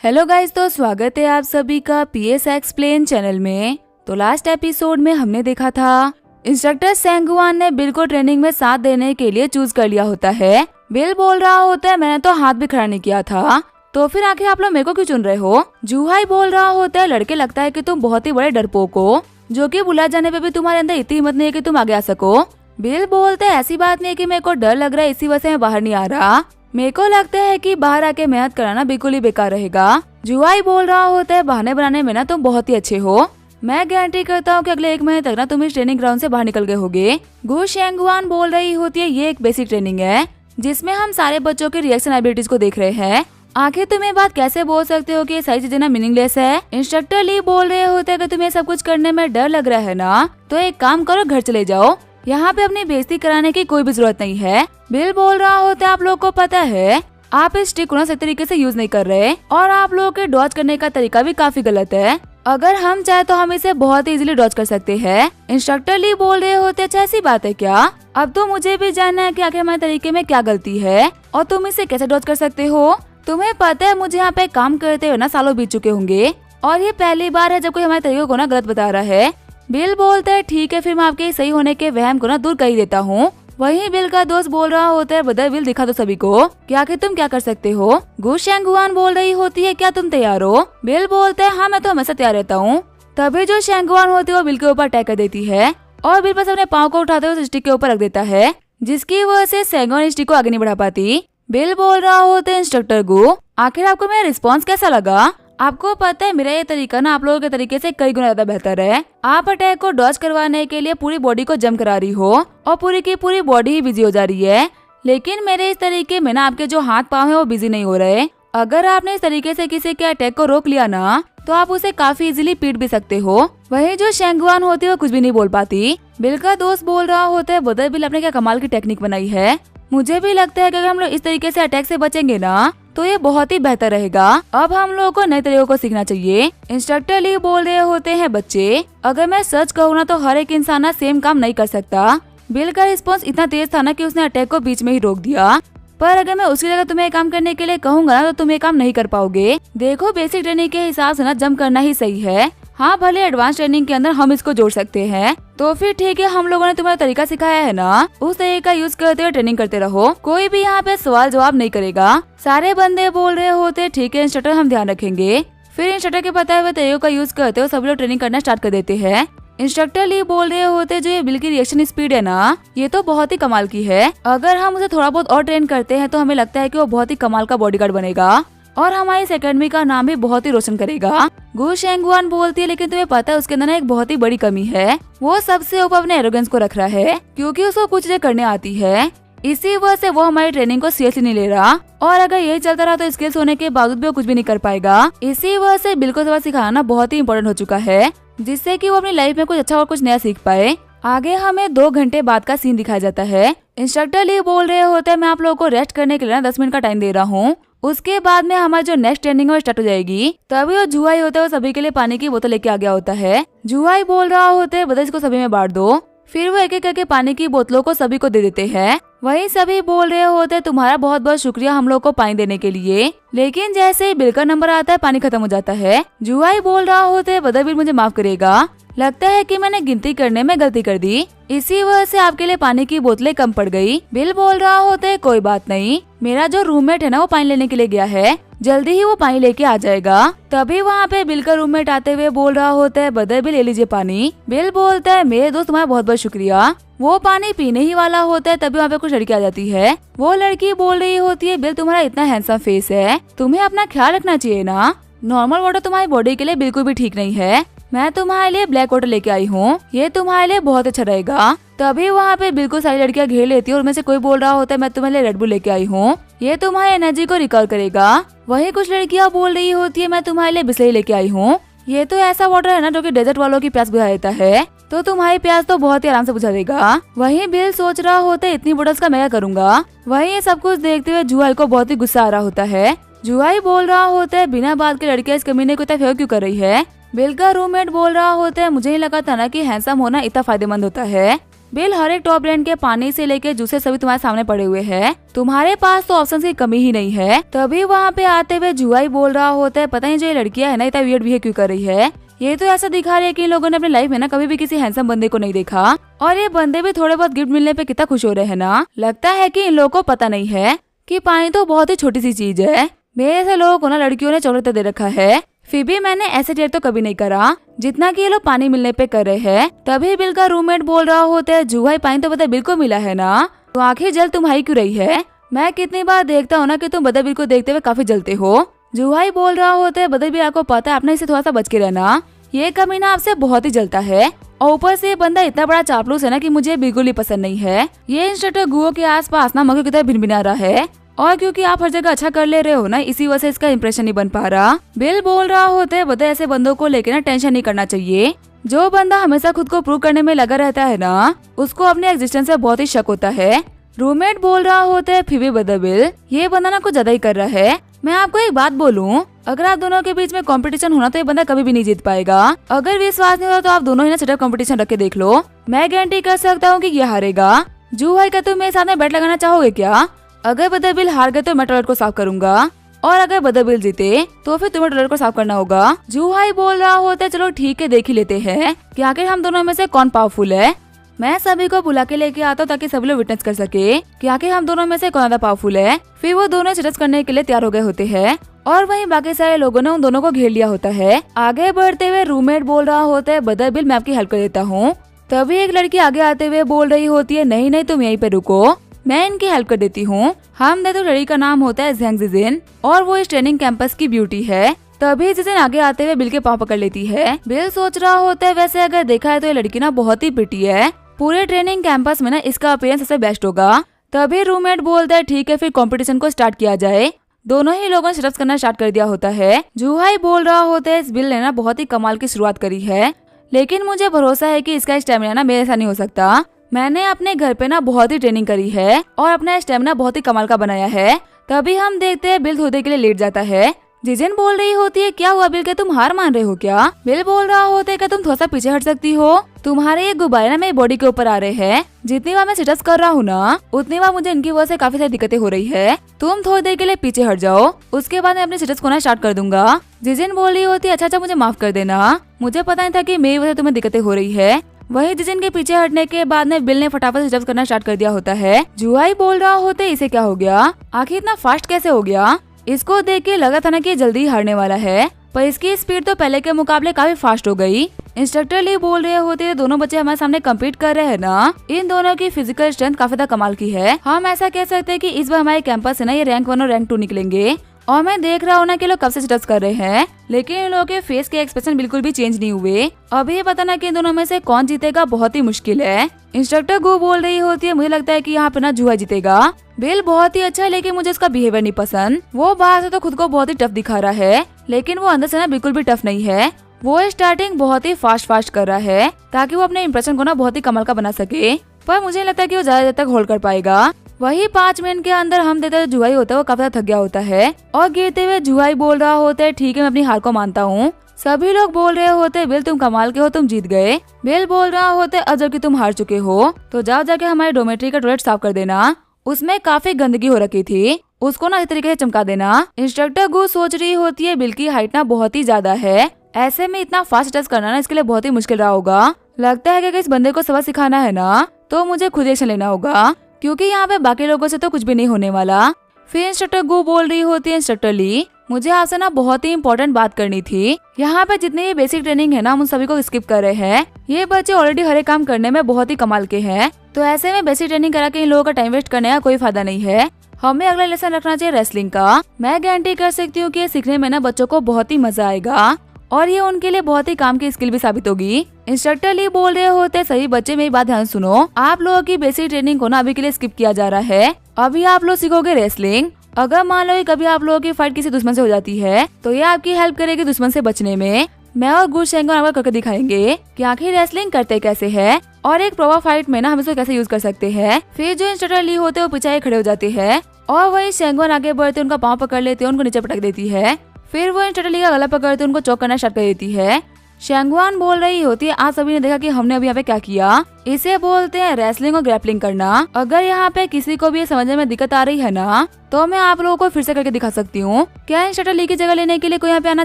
Hello guys, तो स्वागत है आप सभी का पीएस एक्सप्लेन चैनल में। तो लास्ट एपिसोड में हमने देखा था इंस्ट्रक्टर सेंगुआन ने बिल को ट्रेनिंग में साथ देने के लिए चूज कर लिया होता है। बिल बोल रहा होता है मैंने तो हाथ भी खड़ा नहीं किया था, तो फिर आखिर आप लोग मेरे को क्यों चुन रहे हो। जूहाई बोल रहा होता है लड़के लगता है कि तुम बहुत ही बड़े डरपोक हो, जो कि बुला जाने पे भी तुम्हारे अंदर इतनी हिम्मत नहीं है कि तुम आगे आ सको। बिल बोलते है ऐसी बात नहीं है कि मेरे को डर लग रहा है इसी वजह से मैं बाहर नहीं आ रहा, मेरे को लगता है कि बाहर आके मेहनत कराना बिल्कुल ही बेकार रहेगा। जुआई बोल रहा होता है बहाने बनाने में ना तुम बहुत ही अच्छे हो, मैं गारंटी करता हूँ कि अगले 1 महीने तक ना तुम इस ट्रेनिंग ग्राउंड से बाहर निकल गए होगे। गु शेंगुआन बोल रही होती है ये एक बेसिक ट्रेनिंग है जिसमें हम सारे बच्चों के रिएक्शन एबिलिटीज को देख रहे हैं। आखिर तुम ये बात कैसे बोल सकते हो कि ये सारी चीजें ना मीनिंगलेस है। इंस्ट्रक्टर ली बोल रहे होते हैं कि तुम्हें सब कुछ करने में डर लग रहा है ना, तो एक काम करो घर चले जाओ, यहाँ पे अपनी बेइज्जती कराने की कोई भी जरूरत नहीं है। बिल बोल रहा होता है आप लोग को पता है आप इस स्टिक को ना सही तरीके से यूज नहीं कर रहे और आप लोगों के डॉज करने का तरीका भी काफी गलत है। अगर हम चाहे तो हम इसे बहुत ही इजीली डॉज कर सकते हैं। इंस्ट्रक्टर ली बोल रहे होते अच्छा ऐसी बात है क्या, अब तो मुझे भी जानना है कि आखिर हमारे तरीके में क्या गलती है और तुम इसे कैसे डॉज कर सकते हो। तुम्हें पता है मुझे यहाँ पे काम करते हुए ना सालों बीत चुके होंगे और ये पहली बार है जब कोई हमारे तरीकों को ना गलत बता रहा है। बिल बोलता है ठीक है फिर मैं आपके सही होने के वहम को ना दूर कर ही देता हूँ। वहीं बिल का दोस्त बोल रहा होता है ब्रदर बिल दिखा दो सभी को कि आखिर तुम क्या कर सकते हो। गु शेंगुआन बोल रही होती है क्या तुम तैयार हो। बिल बोलता है हाँ मैं तो हमेशा तैयार रहता हूँ। तभी जो शेंगुआन होती है वो बिल के ऊपर अटैक कर देती है और बिल बस अपने पाँव को उठाते हुए स्टिक के ऊपर रख देता है, जिसकी वजह से शेंगुआन स्टिक को आगे नहीं बढ़ा पाती। बिल बोल रहा होता है इंस्ट्रक्टर गु आखिर आपको मेरा रिस्पॉन्स कैसा लगा। आपको पता है मेरा ये तरीका ना आप लोगों के तरीके से कई गुना ज्यादा बेहतर है। आप अटैक को डॉज करवाने के लिए पूरी बॉडी को जम करा रही हो और पूरी की पूरी बॉडी ही बिजी हो जा रही है, लेकिन मेरे इस तरीके में ना आपके जो हाथ पाँव है वो बिजी नहीं हो रहे। अगर आपने इस तरीके से किसी के अटैक को रोक लिया ना तो आप उसे काफी इजीली पीट भी सकते हो। वही जो शेंगुआन होती है वो कुछ भी नहीं बोल पाती। बिल का दोस्त बोल रहा होता है ब्रदर बिल आपने क्या कमाल की टेक्निक बनाई है, मुझे भी लगता है कि अगर हम लोग इस तरीके से अटैक से बचेंगे ना तो ये बहुत ही बेहतर रहेगा। अब हम लोगों को नए तरीकों को सीखना चाहिए। इंस्ट्रक्टर ली बोल रहे होते हैं बच्चे अगर मैं सच कहूँ ना तो हर एक इंसान ना सेम काम नहीं कर सकता। बिल का रिस्पॉन्स इतना तेज था ना कि उसने अटैक को बीच में ही रोक दिया, पर अगर मैं उसकी जगह तुम्हें काम करने के लिए कहूँगा ना तो तुम ये काम नहीं कर पाओगे। देखो बेसिक ट्रेनिंग के हिसाब से ना जंप करना ही सही है, हाँ भले एडवांस ट्रेनिंग के अंदर हम इसको जोड़ सकते हैं। तो फिर ठीक है हम लोगों ने तुम्हारा तरीका सिखाया है ना, उस तरीका यूज करते हुए ट्रेनिंग करते रहो, कोई भी यहाँ पे सवाल जवाब नहीं करेगा। सारे बंदे बोल रहे होते ठीक है इंस्ट्रक्टर हम ध्यान रखेंगे। फिर इंस्ट्रक्टर के बताए हुए तरीकों का यूज करते हुए सभी लोग ट्रेनिंग करना स्टार्ट कर देते हैं। इंस्ट्रक्टर ली बोल रहे होते जो ये बिल की रिएक्शन स्पीड है ना ये तो बहुत ही कमाल की है, अगर हम उसे थोड़ा बहुत और ट्रेन करते हैं तो हमें लगता है कि वो बहुत ही कमाल का बॉडीगार्ड बनेगा और हमारी इस एकेडमी का नाम भी बहुत ही रोशन करेगा। गु शेंगुआन बोलती है लेकिन तुम्हें पता है उसके अंदर ना एक बहुत ही बड़ी कमी है, वो सबसे ऊपर अपने एरोगेंस को रख रहा है क्योंकि उसको कुछ चीजें करने आती है, इसी वजह से वो हमारी ट्रेनिंग को सीरियसली नहीं ले रहा और अगर यही चलता रहा तो स्किल्स होने के बावजूद भी वो कुछ भी नहीं कर पाएगा। इसी वजह से बिल को सबक सिखाना बहुत ही इम्पोर्टेंट हो चुका है जिससे कि वो अपनी लाइफ में कुछ अच्छा और कुछ नया सीख पाए। आगे हमें 2 घंटे बाद का सीन दिखाया जाता है। इंस्ट्रक्टर ली बोल रहे होते हैं मैं आप लोगों को रेस्ट करने के लिए 10 मिनट का टाइम दे रहा हूँ, उसके बाद में हमारी जो नेक्स्ट ट्रेनिंग है वो स्टार्ट हो जाएगी। तभी वो जुआई होता है वो सभी के लिए पानी की बोतल लेके आ गया होता है। जुआई बोल रहा होता है बता इसको सभी में बांट दो। फिर वो एक एक करके पानी की बोतलों को सभी को दे देते हैं। वही सभी बोल रहे होते तुम्हारा बहुत बहुत शुक्रिया हम लोग को पानी देने के लिए, लेकिन जैसे ही बिल का नंबर आता है पानी खत्म हो जाता है। जुआई बोल रहा होता है बदर बिल मुझे माफ करेगा, लगता है कि मैंने गिनती करने में गलती कर दी, इसी वजह से आपके लिए पानी की बोतलें कम पड़ गई। बिल बोल रहा होता है कोई बात नहीं, मेरा जो रूममेट है ना वो पानी लेने के लिए गया है, जल्दी ही वो पानी लेके आ जाएगा। तभी वहाँ पे बिल का रूममेट आते हुए बोल रहा होता है ब्रदर बिल ले लीजिए पानी। बिल बोलता है मेरे दोस्त तुम्हारा बहुत बहुत शुक्रिया। वो पानी पीने ही वाला होता है तभी वहाँ पे कुछ लड़की आ जाती है। वो लड़की बोल रही होती है बिल तुम्हारा इतना हैंडसम फेस है, तुम्हें अपना ख्याल रखना चाहिए ना, नॉर्मल वाटर तुम्हारी बॉडी के लिए बिल्कुल भी ठीक नहीं है, मैं तुम्हारे लिए ब्लैक वाटर लेके आई हूँ, ये तुम्हारे लिए बहुत अच्छा रहेगा। तभी वहाँ पे बिल्कुल सारी लड़कियाँ घेर लेती है और उनमें से कोई बोल रहा होता है मैं तुम्हारे लिए रेड बुल लेके आई हूँ, ये तुम्हारी एनर्जी को रिकॉल करेगा। वही कुछ लड़कियाँ बोल रही होती है मैं तुम्हारे लिए बिस्लरी लेके आई हूँ, ये तो ऐसा वाटर है ना जो कि डेजर्ट वालों की प्यास बुझा देता है, तो तुम्हारी प्यास तो बहुत ही आराम से बुझा देगा। वही बिल सोच रहा होता है इतनी बोतल्स का मैं क्या करूँगा। वही ये सब कुछ देखते हुए जुआई को बहुत ही गुस्सा आ रहा होता है। जुआई बोल रहा होता है बिना बात के लड़कियाँ इस कमीने को इतना फेवर क्यों कर रही है। बिल का रूममेट बोल रहा होता है मुझे ही लगा था ना कि हैंडसम होना इतना फायदेमंद होता है, बिल, हर एक टॉप ब्रांड के पानी से लेके जूसेस सभी तुम्हारे सामने पड़े हुए हैं, तुम्हारे पास तो ऑप्शन की कमी ही नहीं है। तभी वहाँ पे आते हुए जुआई बोल रहा होता है, पता नहीं जो ये लड़कियां है ना इतना वियर्ड बिहेव क्यों कर रही है। ये तो ऐसा दिखा रही है कि इन लोगों ने अपनी लाइफ में ना कभी भी किसी हैंडसम बंदे को नहीं देखा, और ये बंदे भी थोड़े बहुत गिफ्ट मिलने पे कितना खुश हो रहे हैं ना। लगता है कि इन लोगों को पता नहीं है कि पानी तो बहुत ही छोटी सी चीज है। मेरे ऐसे लोगों को ना लड़कियों ने चॉकलेट दे रखा है, फिर भी मैंने ऐसे डेट तो कभी नहीं करा जितना कि ये लोग पानी मिलने पे कर रहे हैं। तभी बिल का रूममेट बोल रहा होता है, जुआई पानी तो बदर बिल को मिला है ना, तो आखिर जल तुम्हारी क्यों रही है? मैं कितनी बार देखता हूँ ना कि तुम बदर बिल को देखते हुए काफी जलते हो। जुआई बोल रहा होता है, बदर बिल आपको पता है, अपने इसे थोड़ा सा बच के रहना, ये कमीना आपसे बहुत ही जलता है, और ऊपर से ये बंदा इतना बड़ा चापलूस है ना कि मुझे बिल्कुल ही पसंद नहीं है। ये इंस्ट्रक्टर गुओ के आसपास ना मगर की तरह भिनभिना रहा है, और क्योंकि आप हर जगह अच्छा कर ले रहे हो ना, इसी वजह से इसका इंप्रेशन नहीं बन पा रहा। बिल बोल रहा होता है, बता ऐसे बंदों को लेकर ना टेंशन नहीं करना चाहिए। जो बंदा हमेशा खुद को प्रूव करने में लगा रहता है ना, उसको अपने एग्जिस्टेंस से बहुत ही शक होता है। रूममेट बोल रहा होता है, फिर भी बता बिल, ये बंदा ना कुछ ज्यादा ही कर रहा है। मैं आपको एक बात बोलूं, अगर आप दोनों के बीच में कंपटीशन होना तो ये बंदा कभी भी नहीं जीत पाएगा। अगर विश्वास नहीं होता तो आप दोनों ही ना सेटअप कंपटीशन रख के देख लो, मैं गारंटी कर सकता हूँ कि ये हारेगा। जुआई का तुम मेरे साथ में बैट लगाना चाहोगे क्या? अगर बदर बिल हार गए तो मैं टॉयलेट को साफ करूंगा, और अगर बदर बिल जीते तो फिर तुम्हें टॉयलेट को साफ करना होगा। जुआई बोल रहा होता है, चलो ठीक है, देख ही लेते हैं कि आखिर हम दोनों में से कौन पावरफुल है। मैं सभी को बुला के लेके आता हूँ ताकि सभी लोग विटनेस कर सके कि आखिर हम दोनों में से कौन ज्यादा पावरफुल है। फिर वो दोनों सिटअप्स करने के लिए तैयार हो गए होते हैं, और वहीं बाकी सारे लोगों ने उन दोनों को घेर लिया होता है। आगे बढ़ते हुए रूममेट बोल रहा होता है, बदर बिल मैं आपकी हेल्प कर देता हूँ। तभी एक लड़की आगे आते हुए बोल रही होती है, नहीं नहीं तुम यहीं पे रुको, मैं इनकी हेल्प कर देती हूँ। हम देखो लड़की का नाम होता है ज़ेंग जिजिन, और वो इस ट्रेनिंग कैंपस की ब्यूटी है। तभी जिजिन आगे आते हुए बिल के पाँव पकड़ लेती है। बिल सोच रहा होता है, वैसे अगर देखा है तो ये लड़की ना बहुत ही प्रिटी है, पूरे ट्रेनिंग कैंपस में ना इसका अपीयरेंस सबसे बेस्ट होगा। तभी रूममेट बोलता है, ठीक है फिर कंपटीशन को स्टार्ट किया जाए। दोनों ही लोगों ने सिटअप्स करना स्टार्ट कर दिया होता है। जुआई बोल रहा होता है, इस बिल ने ना बहुत ही कमाल की शुरुआत करी है, लेकिन मुझे भरोसा है कि इसका स्टेमिना ना मेरे साथ नहीं हो सकता। मैंने अपने घर पे ना बहुत ही ट्रेनिंग करी है और अपना स्टेमिना बहुत ही कमाल का बनाया है। तभी हम देखते हैं बिल थोड़ी के लिए लेट जाता है। जिजिन बोल रही होती है, क्या हुआ बिल, के तुम हार मान रहे हो क्या? बिल बोल रहा होता है, क्या तुम थोड़ा सा पीछे हट सकती हो? तुम्हारे ये गुब्बारे ना मेरी बॉडी के ऊपर आ रहे हैं, जितनी बार मैं सिटअप्स कर रहा हूँ ना उतनी बार मुझे इनकी वजह से काफी सारी दिक्कतें हो रही है। तुम थोड़ी देर के लिए पीछे हट जाओ, उसके बाद मैं अपने सिटअप्स को ना स्टार्ट कर दूंगा। जिजिन बोल रही होती है, अच्छा मुझे माफ कर देना, मुझे पता नहीं था कि मेरी वजह से तुम्हें दिक्कतें हो रही है। वही जिजिन के पीछे हटने के बाद में बिल ने फटाफट सिटअप्स करना स्टार्ट कर दिया होता है। जुआई बोल रहा होता है, इसे क्या हो गया, आखिर इतना फास्ट कैसे हो गया? इसको देख के लगा था ना कि जल्दी हारने वाला है, पर इसकी स्पीड तो पहले के मुकाबले काफी फास्ट हो गई। इंस्ट्रक्टर ली बोल रहे होते हैं, दोनों बच्चे हमारे सामने कम्पीट कर रहे हैं ना, इन दोनों की फिजिकल स्ट्रेंथ काफी ज्यादा कमाल की है। हम ऐसा कह सकते हैं कि इस बार हमारे कैंपस से ना ये रैंक 1 और रैंक 2 निकलेंगे। और मैं देख रहा हूँ ना कि लोग कब से सिटअप्स कर रहे हैं, लेकिन इन लोगों के फेस के एक्सप्रेशन बिल्कुल भी चेंज नहीं हुए। अभी ये पता ना कि इन दोनों में से कौन जीतेगा बहुत ही मुश्किल है। इंस्ट्रक्टर गो बोल रही होती है, मुझे लगता है कि यहाँ पे ना जुआ जीतेगा। बिल बहुत ही अच्छा है, लेकिन मुझे उसका बिहेवियर नहीं पसंद। वो बाहर से तो खुद को बहुत ही टफ दिखा रहा है, लेकिन वो अंदर से ना बिल्कुल भी टफ नहीं है। वो स्टार्टिंग बहुत ही फास्ट कर रहा है ताकि वो अपने इंप्रेशन को ना बहुत ही कमाल का बना सके, पर मुझे लगता है कि वो ज्यादा देर तक होल्ड कर पाएगा। वही 5 मिनट के अंदर हम देखते हैं जुआई होता है वो काफी थक गया होता है, और गिरते हुए जुआई बोल रहा होता है, ठीक है मैं अपनी हार को मानता हूँ। सभी लोग बोल रहे होते, बिल तुम कमाल के हो, तुम जीत गए। बिल बोल रहा होता है, अब जबकि तुम हार चुके हो तो जाओ जाके हमारे डोमेट्री का टॉयलेट साफ कर देना, उसमें काफी गंदगी हो रखी थी, उसको ना इस तरीके से चमका देना। इंस्ट्रक्टर गो सोच रही होती है, बिल की हाइट ना बहुत ही ज्यादा है, ऐसे में इतना फास्ट टच करना ना इसके लिए बहुत ही मुश्किल रहा होगा। लगता है कि इस बंदे को सबक सिखाना है ना तो मुझे खुद एक्शन लेना होगा, क्योंकि यहाँ पे बाकी लोगों से तो कुछ भी नहीं होने वाला। फिर इंस्ट्रक्टर गो बोल रही होती है, इंस्ट्रक्टर ली मुझे आपसे ना बहुत ही इम्पोर्टेंट बात करनी थी। यहाँ पे जितने भी बेसिक ट्रेनिंग है ना हम उन सभी को स्किप कर रहे हैं। ये बच्चे ऑलरेडी हर एक काम करने में बहुत ही कमाल के हैं, तो ऐसे में बेसिक ट्रेनिंग करा के इन लोगों का टाइम वेस्ट करने का कोई फायदा नहीं है। हमें अगला लेसन रखना चाहिए रेसलिंग का। मैं गारंटी कर सकती हूँ कि ये सीखने में ना बच्चों को बहुत ही मजा आएगा, और ये उनके लिए बहुत ही काम की स्किल भी साबित होगी। इंस्ट्रक्टर ली बोल रहे होते, सही बच्चे मेरी बात ध्यान सुनो, आप लोगों की बेसिक ट्रेनिंग को ना अभी के लिए स्किप किया जा रहा है। अभी आप लोग सीखोगे रेसलिंग। अगर मान लो कि कभी आप लोगों की फाइट किसी दुश्मन से हो जाती है तो ये आपकी हेल्प करेगी दुश्मन से बचने में। मैं और गुड शेंगो आपको करके दिखाएंगे कि आखिर रेसलिंग करते कैसे है, और एक प्रॉपर फाइट में ना हम इसको कैसे यूज कर सकते हैं। फिर जो इंस्ट्रक्टर ली होते हैं वो पीछे खड़े हो जाते हैं, और वही शेंगो आगे बढ़ते उनका पाँव पकड़ लेते हैं, उनको नीचे पटक देती है। फिर वो इंस्ट्रक्टर ली का गला पकड़ते उनको चौक करना स्टार्ट कर देती है। शेंगवान बोल रही होती है, आज सभी ने देखा कि हमने अभी यहाँ पे क्या किया। इसे बोलते हैं रेसलिंग और ग्रैपलिंग करना। अगर यहाँ पे किसी को भी ये समझने में दिक्कत आ रही है ना, तो मैं आप लोगों को फिर से करके दिखा सकती हूँ। क्या इंस्ट्रक्टर ली की जगह लेने के लिए कोई यहाँ पे आना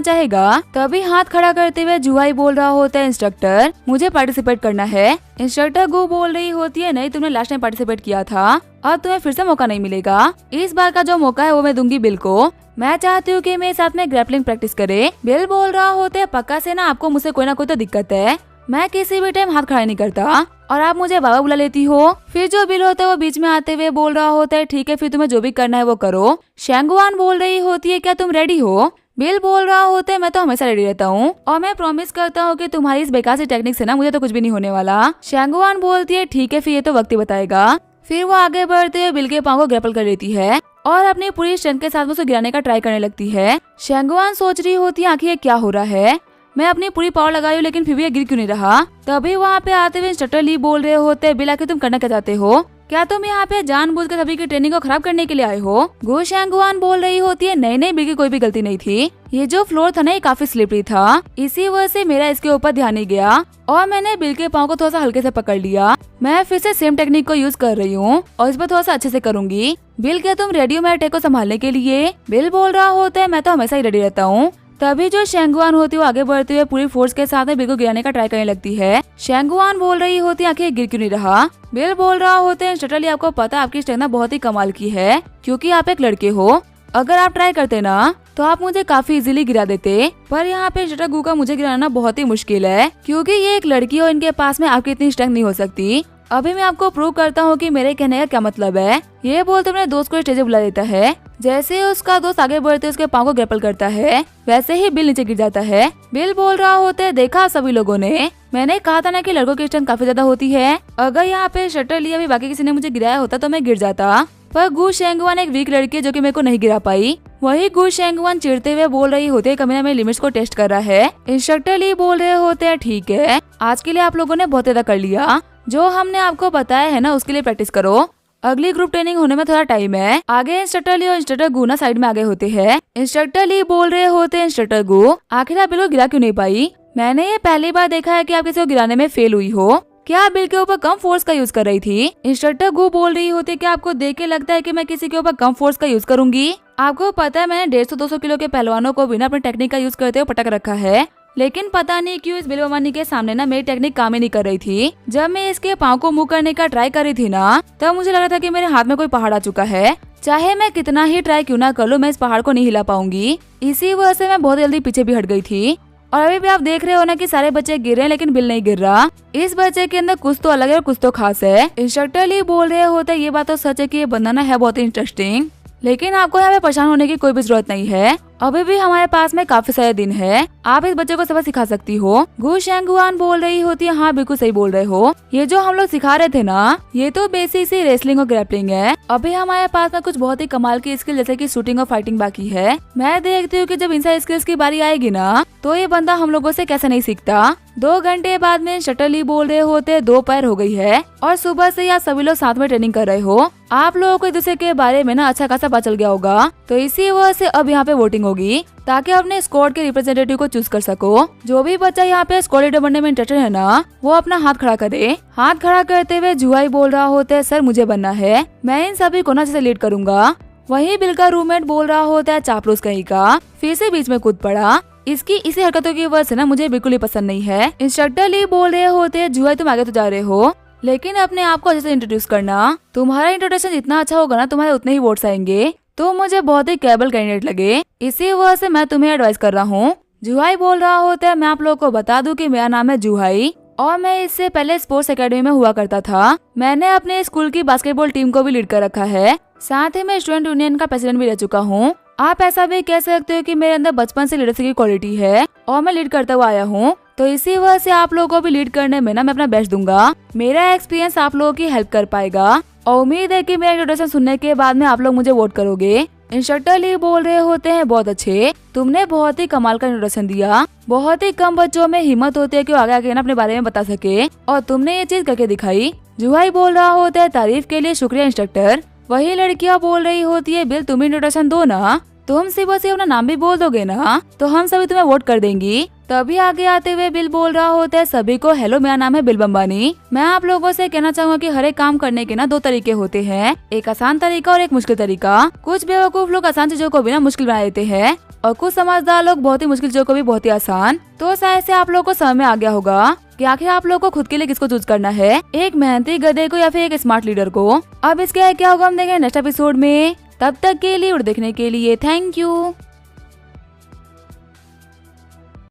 चाहेगा? तभी हाथ खड़ा करते हुए जुहाई बोल रहा होता है, इंस्ट्रक्टर मुझे पार्टिसिपेट करना है। इंस्ट्रक्टर गो बोल रही होती है, नहीं तुमने लास्ट टाइम पार्टिसिपेट किया था, अब तुम्हें फिर से मौका नहीं मिलेगा। इस बार का जो मौका है वो मैं दूंगी बिल को। मैं चाहती हूँ कि मेरे साथ में ग्रैपलिंग प्रैक्टिस करे। बिल बोल रहा होता है, पक्का से ना आपको मुझसे कोई ना कोई तो दिक्कत है, मैं किसी भी टाइम हाथ खड़ा नहीं करता और आप मुझे बाबा बुला लेती हो। फिर जो बिल होता है वो बीच में आते हुए बोल रहा होता है, ठीक है फिर तुम्हें जो भी करना है वो करो। शैंगुआन बोल रही होती है, क्या तुम रेडी हो? बिल बोल रहा होता है, मैं तो हमेशा रेडी रहता हूँ और मैं प्रॉमिस करता हूँ कि तुम्हारी इस बेकार सी टेक्निक से ना मुझे तो कुछ भी नहीं होने वाला। शैंगुआन बोलती है, ठीक है फिर ये तो वक्त ही बताएगा। फिर वो आगे बढ़ते हुए बिल के पाँव को ग्रैपल कर लेती है और अपनी पूरी स्ट्रेंथ के साथ उसे गिराने का ट्राई करने लगती है। शैंगुआन सोच रही होती है, आखिर ये क्या हो रहा है, मैं अपनी पूरी पावर लगा रही हूँ लेकिन फिर भी ये गिर क्यों नहीं रहा। तभी वहाँ पे आते हुए इंस्ट्रक्टर ली बोल रहे होते हैं, बिल आखिर तुम करना क्या चाहते हो? क्या तुम यहाँ पे जानबूझ कर सभी की ट्रेनिंग को खराब करने के लिए आए हो? गो शैंगुआन बोल रही होती है, नहीं नहीं बिल की कोई भी गलती नहीं थी, ये जो फ्लोर था ना ये काफी स्लिपरी था, इसी वजह से मेरा इसके ऊपर ध्यान नहीं गया और मैंने बिल के पाँव को थोड़ा सा हल्के से पकड़ लिया। मैं फिर से सेम टेक्निक को यूज कर रही हूँ और इस पर थोड़ा सा अच्छे से करूंगी। बिल, क्या तुम रेडी हो मेरे अटैक को संभालने के लिए? बिल बोल रहा होता है, मैं तो हमेशा ही रेडी रहता हूँ। तभी जो शैंगुआन होती है वो आगे बढ़ते हुए पूरी फोर्स के साथ बिल को गिराने का ट्राई करने लगती है। शैंगुआन बोल रही होती है, आखिर गिर क्यों नहीं रहा? बिल बोल रहा होते हैं, इंस्ट्रक्टर ली आपको पता है आपकी स्ट्रेंथ बहुत ही कमाल की है, क्योंकि आप एक लड़के हो, अगर आप ट्राई करते ना तो आप मुझे काफी इजीली गिरा देते, पर यहाँ पे इंस्ट्रक्टर गू का मुझे गिराना बहुत ही मुश्किल है, क्योंकि ये एक लड़की है और इनके पास में आपकी इतनी स्ट्रेंथ नहीं हो सकती। अभी मैं आपको प्रूव करता हूँ कि मेरे कहने का क्या मतलब है। ये बोलते अपने दोस्त को स्टेज पे बुला देता है। जैसे उसका दोस्त आगे बढ़ते उसके पाँव को ग्रैपल करता है, वैसे ही बिल नीचे गिर जाता है। बिल बोल रहा होता है, देखा सभी लोगों ने, मैंने कहा था ना कि लड़कों की स्ट्रेंथ काफी ज्यादा होती है, अगर यहाँ पे शटर लिया भी बाकी किसी ने मुझे गिराया होता तो मैं गिर जाता, पर गू शेंगवान एक वीक लड़की है जो कि मेरे को नहीं गिरा पाई। वही गू शेंगवान चिढ़ते हुए बोल रही होते, कभी ना मेरी लिमिट्स को टेस्ट कर रहा है। इंस्ट्रक्टर ली बोल रहे होते हैं, ठीक है आज के लिए आप लोगों ने बहुत ज्यादा कर लिया, जो हमने आपको बताया है ना उसके लिए प्रैक्टिस करो, अगली ग्रुप ट्रेनिंग होने में थोड़ा टाइम है। आगे इंस्ट्रक्टर ली और इंस्ट्रक्टर गू ना साइड में आगे होते हैं। इंस्ट्रक्टर ली बोल रहे होते हैं, इंस्ट्रक्टर गू आखिर आप बिल को गिरा क्यों नहीं पाई? मैंने ये पहली बार देखा है कि आप किसी को गिराने में फेल हुई हो, क्या आप बिल के ऊपर कम फोर्स का यूज कर रही थी? इंस्ट्रक्टर गू बोल रही होती है, क्या आपको देख के लगता है कि मैं किसी के ऊपर कम फोर्स का यूज करूंगी? आपको पता है मैंने 150-200 किलो के पहलवानों को बिना अपनी टेक्निक का यूज करते हुए पटक रखा है, लेकिन पता नहीं क्यों इस बिल बमानी के सामने ना मेरी टेक्निक काम ही नहीं कर रही थी। जब मैं इसके पाँव को मुंह करने का ट्राई कर रही थी ना, तब मुझे लग रहा था कि मेरे हाथ में कोई पहाड़ आ चुका है, चाहे मैं कितना ही ट्राई क्यों ना कर लूं, मैं इस पहाड़ को नहीं हिला पाऊंगी। इसी वजह से मैं बहुत जल्दी पीछे भी हट गई थी। और अभी भी आप देख रहे हो ना कि सारे बच्चे गिर रहे हैं लेकिन बिल नहीं गिर रहा। इस बच्चे के अंदर कुछ तो अलग है और कुछ तो खास है। इंस्ट्रक्टर ली बोल रहे होते, ये बात तो सच है कि ये बंदा है बहुत इंटरेस्टिंग, लेकिन आपको यहाँ पे परेशान होने की कोई भी जरूरत नहीं है, अभी भी हमारे पास में काफी सारे दिन है, आप इस बच्चे को सबक सिखा सकती हो। गू शेंगुआन बोल रही होती है, हाँ बिल्कुल सही बोल रहे हो, ये जो हम लोग सिखा रहे थे ना ये तो बेसिक सी रेसलिंग और ग्रैपलिंग है, अभी हमारे पास में कुछ बहुत ही कमाल की स्किल जैसे कि शूटिंग और फाइटिंग बाकी है। मैं देखती हूँ कि जब इन सारी स्किल्स की बारी आएगी ना तो ये बंदा हम लोगों से कैसे नहीं सीखता। 2 घंटे बाद में शटरली बोल रहे होते, दोपहर हो गई है और सुबह से आप सभी लोग साथ में ट्रेनिंग कर रहे हो, आप लोगों को एक दूसरे के बारे में ना अच्छा खासा पता चल गया होगा, तो इसी वजह से अब यहाँ पे वोटिंग होगी ताकि अपने स्क्वाड के रिप्रेजेंटेटिव को चूज कर सको। जो भी बच्चा यहाँ पे स्क्वाड लीडर बनने में इंटरेस्टेड है ना वो अपना हाथ खड़ा करे। हाथ खड़ा करते हुए जुआई बोल रहा होता है, सर मुझे बनना है, मैं इन सभी को ना अच्छे से लीड करूंगा। वही बिल का रूममेट बोल रहा होता है, चापलूस कहीं का, फिर से बीच में कूद पड़ा, इसकी इसी हरकतों की वजह से ना मुझे बिल्कुल ही पसंद नहीं है। इंस्ट्रक्टर ली बोल रहे होते हैं, जुआई तुम आगे तो जा रहे हो लेकिन अपने आप को अच्छे से इंट्रोड्यूस करना, तुम्हारा इंट्रोडक्शन जितना अच्छा होगा ना तुम्हारे उतने ही वोट्स आएंगे, तो मुझे बहुत ही कैपेबल कैंडिडेट लगे, इसी वजह से मैं तुम्हें एडवाइस कर रहा हूँ। जुहाई बोल रहा होता है, मैं आप लोगों को बता दूं कि मेरा नाम है जुहाई और मैं इससे पहले स्पोर्ट्स एकेडमी में हुआ करता था, मैंने अपने स्कूल की बास्केटबॉल टीम को भी लीड कर रखा है, साथ ही मैं स्टूडेंट यूनियन का प्रेसिडेंट भी रह चुका हूँ। आप ऐसा भी कह सकते हो कि मेरे अंदर बचपन से लीडरशिप की क्वालिटी है और मैं लीड करता हुआ आया हूँ, तो इसी वजह से आप लोगों को भी लीड करने में ना मैं अपना बेस्ट दूंगा। मेरा एक्सपीरियंस आप लोगों की हेल्प कर पाएगा और उम्मीद है कि मेरा इंट्रोडक्शन सुनने के बाद में आप लोग मुझे वोट करोगे। इंस्ट्रक्टर ली बोल रहे होते हैं, बहुत अच्छे, तुमने बहुत ही कमाल का इंट्रोडक्शन दिया, बहुत ही कम बच्चों में हिम्मत होती है कि आगे आगे ना अपने बारे में बता सके और तुमने ये चीज करके दिखाई। जुहाई बोल रहा होता है, तारीफ के लिए शुक्रिया इंस्ट्रक्टर। वही लड़कियां बोल रही होती है, बिल तुम इंट्रोडक्शन दो ना, तुम सिर्फ अपना नाम भी बोल दोगे ना तो हम सभी तुम्हें वोट कर देंगी। तभी आगे आते हुए बिल बोल रहा होता है सभी को, हेलो मेरा नाम है बिल बम्बानी। मैं आप लोगों से कहना चाहूंगा कि हर एक काम करने के ना 2 तरीके होते हैं, एक आसान तरीका और एक मुश्किल तरीका। कुछ बेवकूफ लोग आसान चीजों को भी ना मुश्किल बना देते हैं और कुछ समझदार लोग बहुत ही मुश्किल चीजों को भी बहुत ही आसान। तो शायद से आप लोगों को समझ में आ गया होगा कि आखिर आप लोगों को खुद के लिए किसको चूज करना है, एक मेहनती गधे को या फिर एक स्मार्ट लीडर को। अब इसके क्या होगा हम देखेंगे नेक्स्ट एपिसोड में। तब तक के लिए और देखने के लिए थैंक यू।